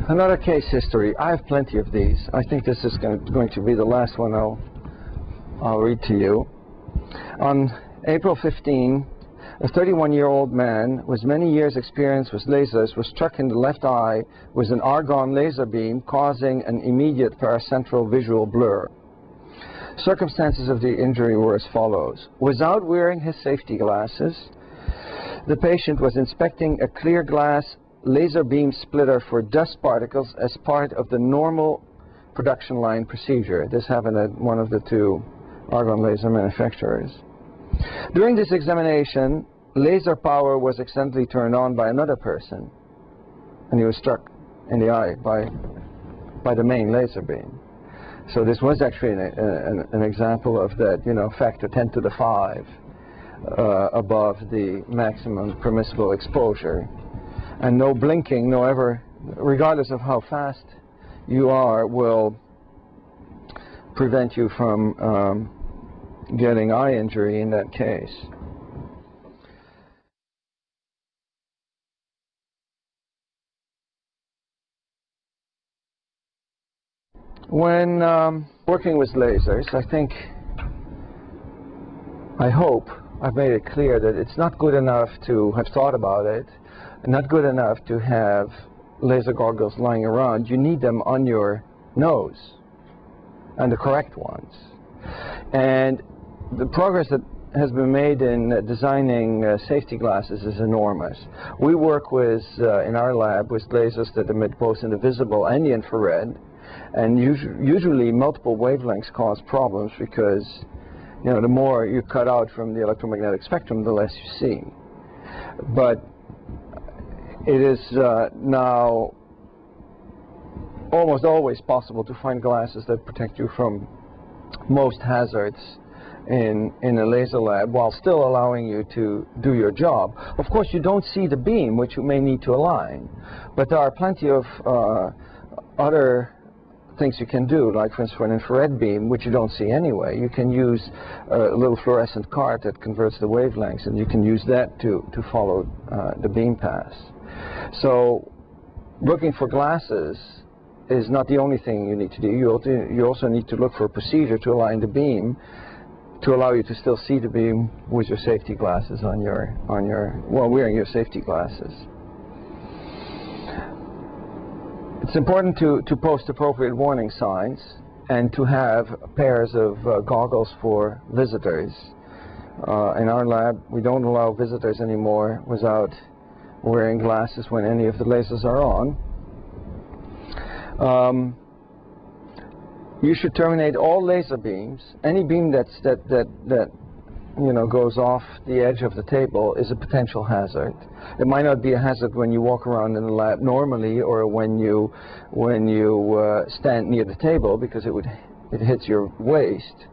Another case history. I have plenty of these. I think this is going to be the last one I'll read to you. On April 15, a 31-year-old man with many years' experience with lasers was struck in the left eye with an argon laser beam, causing an immediate paracentral visual blur. Circumstances of the injury were as follows. Without wearing his safety glasses, the patient was inspecting a clear glass laser beam splitter for dust particles as part of the normal production line procedure. This happened at one of the two argon laser manufacturers. During this examination, laser power was accidentally turned on by another person, and he was struck in the eye by the main laser beam. So this was actually an example of that, you know, factor 10 to the 5 above the maximum permissible exposure. And no blinking, no ever, regardless of how fast you are, will prevent you from getting eye injury in that case. When working with lasers, I hope I've made it clear that it's not good enough to have thought about it, not good enough to have laser goggles lying around. You need them on your nose, and the correct ones. And the progress that has been made in designing safety glasses is enormous. We work with, in our lab, with lasers that emit both in the visible and the infrared, and usually multiple wavelengths cause problems because, you know, the more you cut out from the electromagnetic spectrum, the less you see. But it is now almost always possible to find glasses that protect you from most hazards in a laser lab while still allowing you to do your job. Of course, you don't see the beam, which you may need to align, but there are plenty of other things you can do, like for instance for an infrared beam, which you don't see anyway. You can use a little fluorescent card that converts the wavelengths, and you can use that to follow the beam path. So looking for glasses is not the only thing you need to do. You also need to look for a procedure to align the beam to allow you to still see the beam with your safety glasses while wearing your safety glasses. It's important to post appropriate warning signs and to have pairs of goggles for visitors. In our lab, we don't allow visitors anymore without wearing glasses when any of the lasers are on. You should terminate all laser beams. Any beam that you know goes off the edge of the table is a potential hazard. It might not be a hazard when you walk around in the lab normally, or when you stand near the table, because it hits your waist.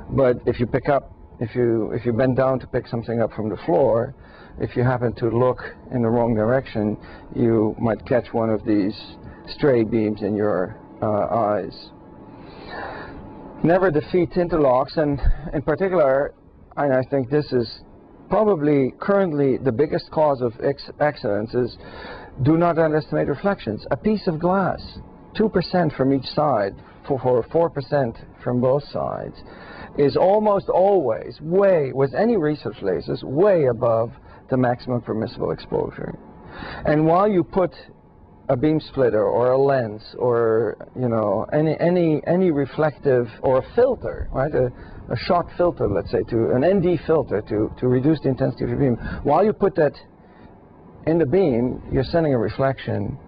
But if you bend down to pick something up from the floor, if you happen to look in the wrong direction, you might catch one of these stray beams in your eyes. Never defeat interlocks, and in particular, I think this is probably currently the biggest cause of accidents, is do not underestimate reflections. A piece of glass, 2% from each side, for 4% from both sides, is almost always with any research lasers, way above the maximum permissible exposure. And while you put a beam splitter or a lens or, you know, any reflective, or a filter, right, a shot filter, let's say, to an ND filter to reduce the intensity of your beam, while you put that in the beam, you're sending a reflection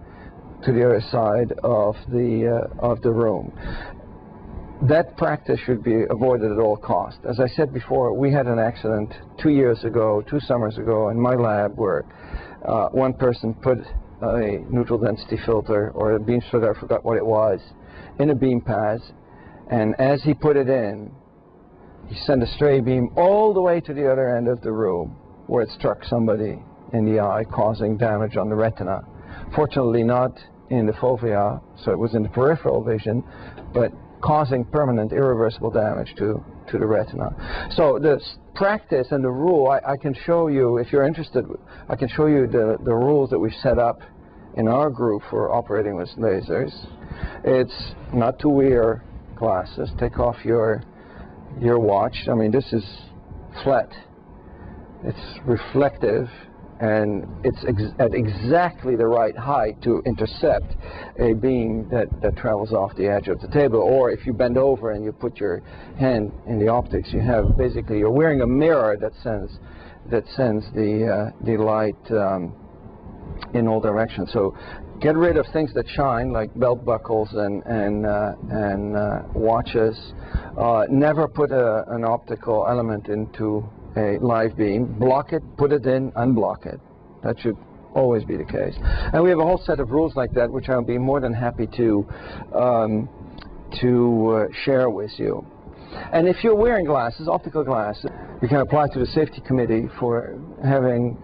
to the other side of the room. That practice should be avoided at all costs. As I said before, we had an accident 2 summers ago in my lab where one person put a neutral density filter or a beam splitter, I forgot what it was, in a beam path, and as he put it in, he sent a stray beam all the way to the other end of the room where it struck somebody in the eye, causing damage on the retina. Fortunately not in the fovea, so it was in the peripheral vision, but causing permanent irreversible damage to the retina. So the practice and the rule, I can show you, if you're interested, I can show you the rules that we've set up in our group for operating with lasers. It's not to wear glasses. Take off your watch. I mean, this is flat. It's reflective, and it's at exactly the right height to intercept a beam that travels off the edge of the table. Or if you bend over and you put your hand in the optics, you have basically, you're wearing a mirror that sends the light in all directions. So get rid of things that shine, like belt buckles and watches. Never put an optical element into a live beam. Block it, put it in, unblock it. That should always be the case. And we have a whole set of rules like that, which I'll be more than happy to share with you. And if you're wearing glasses, optical glasses, you can apply to the safety committee for having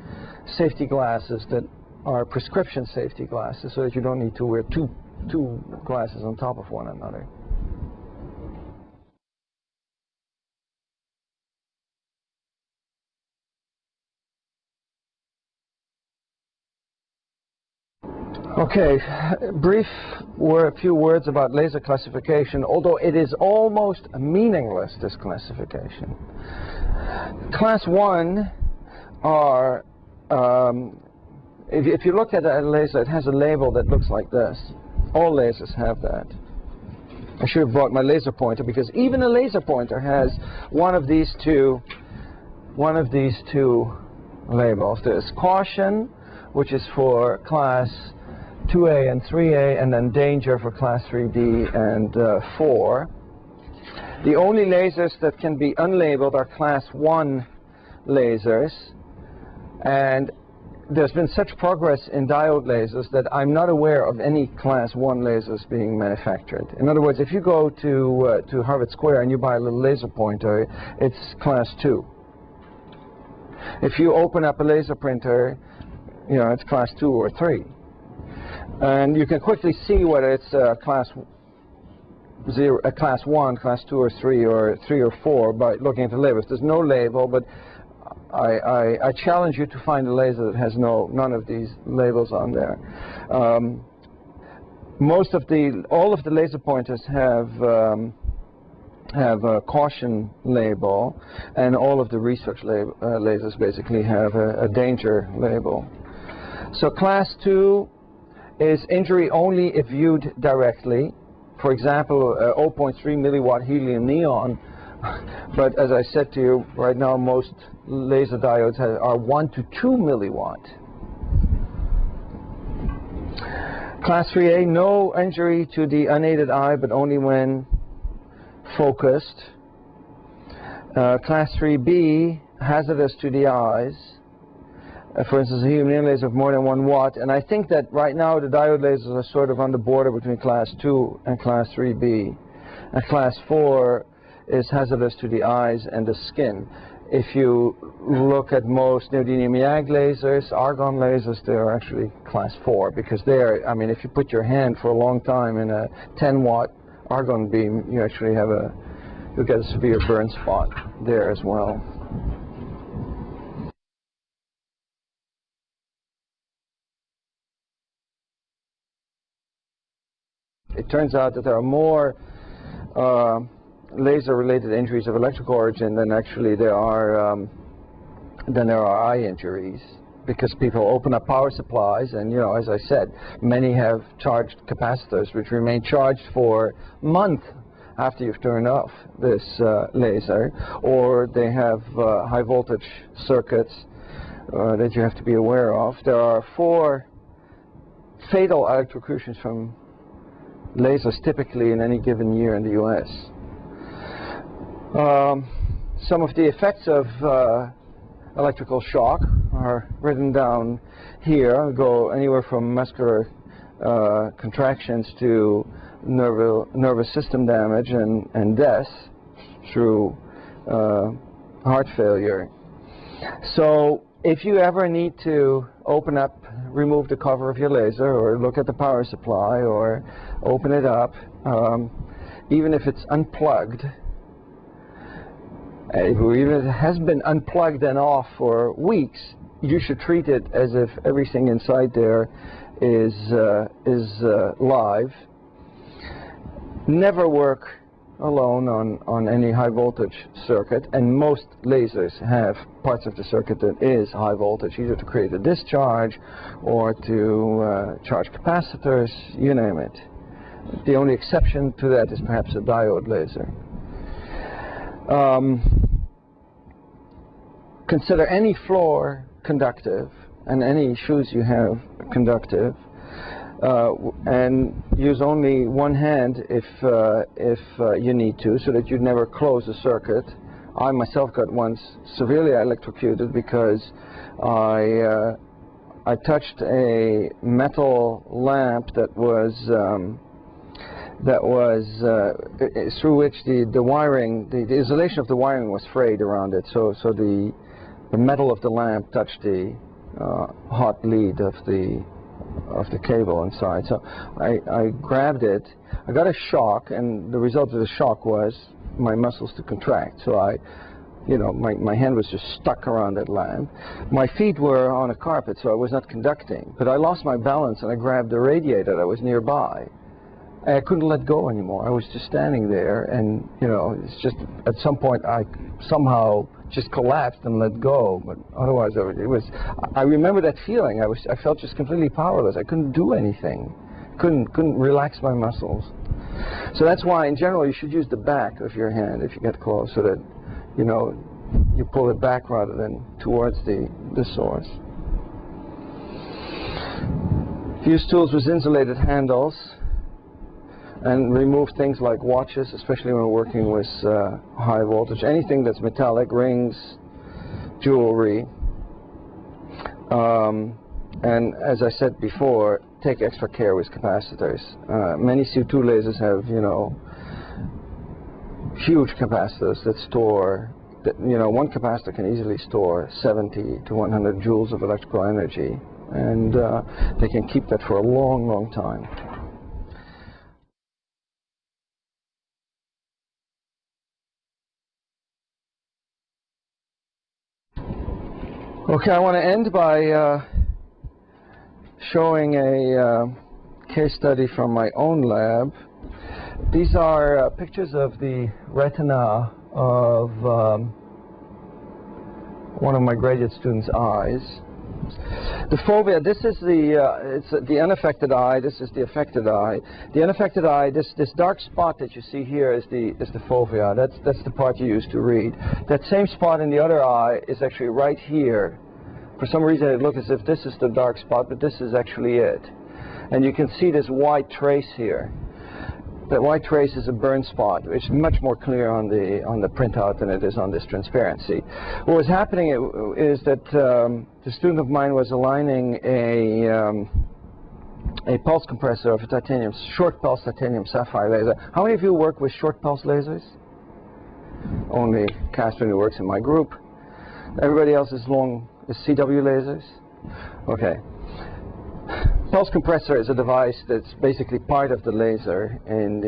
safety glasses that are prescription safety glasses, so that you don't need to wear two glasses on top of one another. Okay, a few words about laser classification, although it is almost meaningless, this classification. Class 1 are, if you look at a laser, it has a label that looks like this. All lasers have that. I should have brought my laser pointer, because even a laser pointer has one of these two labels. There's caution, which is for class 2A and 3A, and then danger for class 3D and 4. The only lasers that can be unlabeled are class 1 lasers, and there's been such progress in diode lasers that I'm not aware of any class 1 lasers being manufactured. In other words, if you go to Harvard Square and you buy a little laser pointer, it's class 2. If you open up a laser printer, you know, it's class 2 or 3. And you can quickly see whether it's class 1, class 2 or 3, or 3 or 4 by looking at the labels. There's no label, but I challenge you to find a laser that has none of these labels on there. All of the laser pointers have a caution label, and all of the research lasers basically have a danger label. So class 2 is injury only if viewed directly. For example, 0.3 milliwatt helium neon. But as I said to you, right now most laser diodes are 1 to 2 milliwatt. Class 3A, no injury to the unaided eye, but only when focused. Class 3B, hazardous to the eyes. For instance, a helium neon laser of more than 1 watt. And I think that right now the diode lasers are sort of on the border between class 2 and class 3B. And class 4 is hazardous to the eyes and the skin. If you look at most neodymium YAG lasers, argon lasers, they're actually class 4, because they're, I mean, if you put your hand for a long time in a 10 watt argon beam, you actually you'll get a severe burn spot there as well. It turns out that there are more laser-related injuries of electrical origin than actually there are eye injuries, because people open up power supplies, and, you know, as I said, many have charged capacitors which remain charged for months after you've turned off this laser, or they have high voltage circuits that you have to be aware of. There are 4 fatal electrocutions from lasers typically in any given year in the US. Some of the effects of electrical shock are written down here. Go anywhere from muscular contractions to nervous system damage and death through heart failure. So if you ever need to remove the cover of your laser, or look at the power supply, or open it up, even if it's unplugged, even if it has been unplugged and off for weeks, you should treat it as if everything inside there is live. Never work alone on any high voltage circuit, and most lasers have parts of the circuit that is high voltage, either to create a discharge or to charge capacitors, you name it. The only exception to that is perhaps a diode laser. Consider any floor conductive and any shoes you have conductive, and use only one hand if you need to, so that you'd never close a circuit. I myself got once severely electrocuted because I touched a metal lamp that was through which the wiring, the isolation of the wiring was frayed around it, so the metal of the lamp touched the hot lead of the cable inside. So I grabbed it. I got a shock, and the result of the shock was my muscles to contract. So my hand was just stuck around that lamp. My feet were on a carpet, so I was not conducting. But I lost my balance, and I grabbed the radiator that was nearby. I couldn't let go anymore. I was just standing there, and it's just at some point I somehow just collapsed and let go. But otherwise, I remember that feeling. I felt just completely powerless. I couldn't do anything. Couldn't relax my muscles. So that's why, in general, you should use the back of your hand if you get close, so that you pull it back rather than towards the source. Use tools with insulated handles, and remove things like watches, especially when we're working with high voltage. Anything that's metallic, rings, jewelry. And as I said before, take extra care with capacitors. Many CO2 lasers have, huge capacitors that store, one capacitor can easily store 70 to 100 joules of electrical energy, and they can keep that for a long, long time. Okay, I want to end by showing a case study from my own lab. These are pictures of the retina of one of my graduate students' eyes. The fovea, this is the unaffected eye, this is the affected eye. The unaffected eye, this dark spot that you see here is the fovea. That's the part you use to read. That same spot in the other eye is actually right here. For some reason it looks as if this is the dark spot, but this is actually it. And you can see this white trace here. That white trace is a burn spot, which is much more clear on the printout than it is on this transparency. What was happening is that the student of mine was aligning a pulse compressor of a short pulse titanium sapphire laser. How many of you work with short pulse lasers? Only Catherine, who works in my group. Everybody else is CW lasers? Okay. Pulse compressor is a device that's basically part of the laser in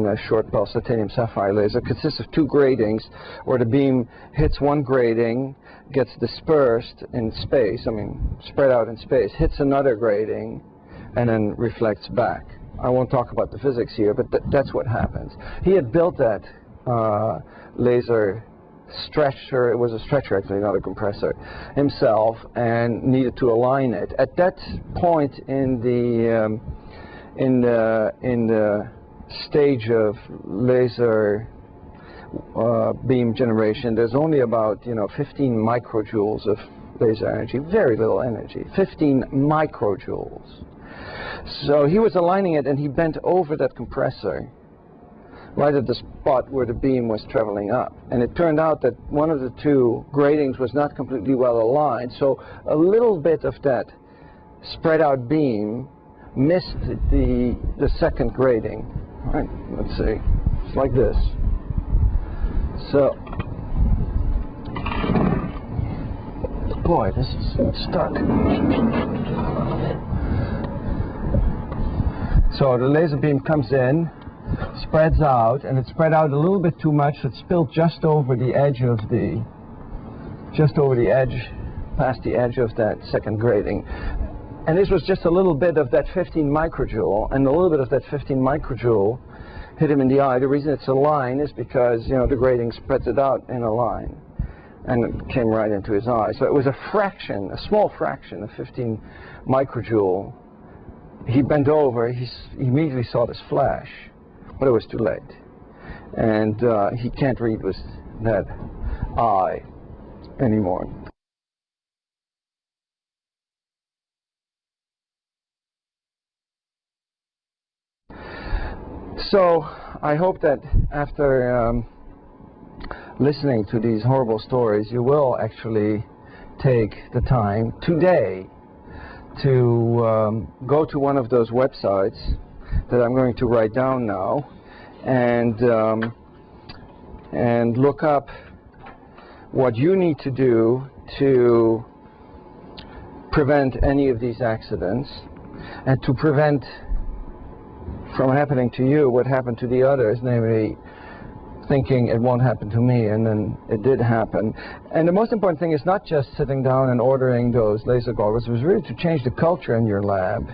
a short pulse titanium sapphire laser. It consists of two gratings, where the beam hits one grating, gets dispersed in space, spread out in space, hits another grating, and then reflects back. I won't talk about the physics here, but that's what happens. He had built that laser stretcher, it was a stretcher actually, not a compressor, himself, and needed to align it. At that point in the stage of laser beam generation, there's only about 15 microjoules of laser energy, very little energy, 15 microjoules. So he was aligning it, and he bent over that compressor right at the spot where the beam was traveling up. And it turned out that one of the two gratings was not completely well aligned, so a little bit of that spread out beam missed the second grating. All right, let's see. It's like this. So, boy, this is stuck. So the laser beam comes in, spreads out, and it spread out a little bit too much. It spilled just over the edge of past the edge of that second grating. And this was just a little bit of that 15 microjoule, and a little bit of that 15 microjoule hit him in the eye. The reason it's a line is because, you know, the grating spreads it out in a line, and it came right into his eye. So it was a fraction, a small fraction of 15 microjoule. He bent over, he immediately saw this flash, but it was too late. And he can't read with that eye anymore. So I hope that after listening to these horrible stories, you will actually take the time today to go to one of those websites that I'm going to write down now, and look up what you need to do to prevent any of these accidents, and to prevent from happening to you what happened to the others, namely thinking it won't happen to me, and then it did happen. And the most important thing is not just sitting down and ordering those laser goggles. It was really to change the culture in your lab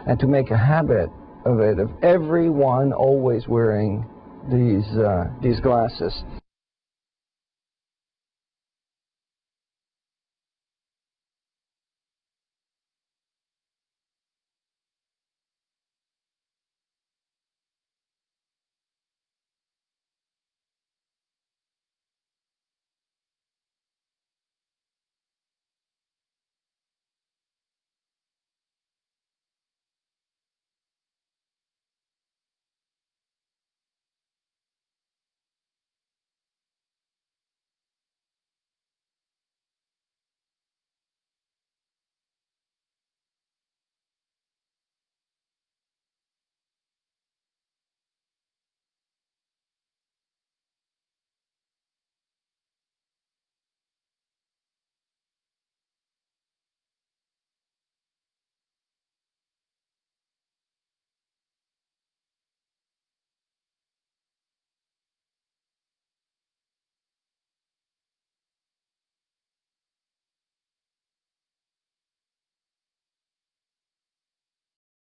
and to make a habit of it, of everyone always wearing these glasses.